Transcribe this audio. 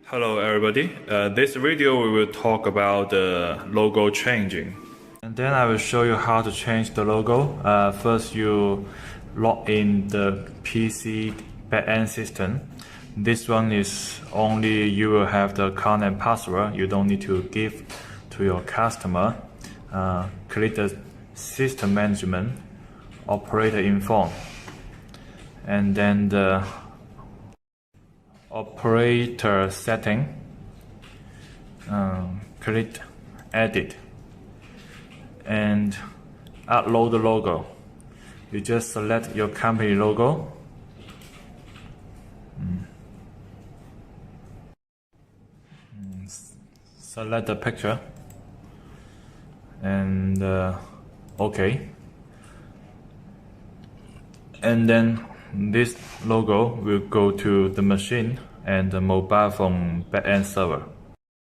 Hello everybody, this video we will talk about the logo changing. And then I will show you how to change the logo. First you log in the PC backend system. This one is only you will have the account and password. You don't need to give to your customer. Click the system management, operator inform, and then the operator setting, click edit and upload the logo. You just select your company logo, select the picture and OK, and then this logo will go to the machine and the mobile phone backend server.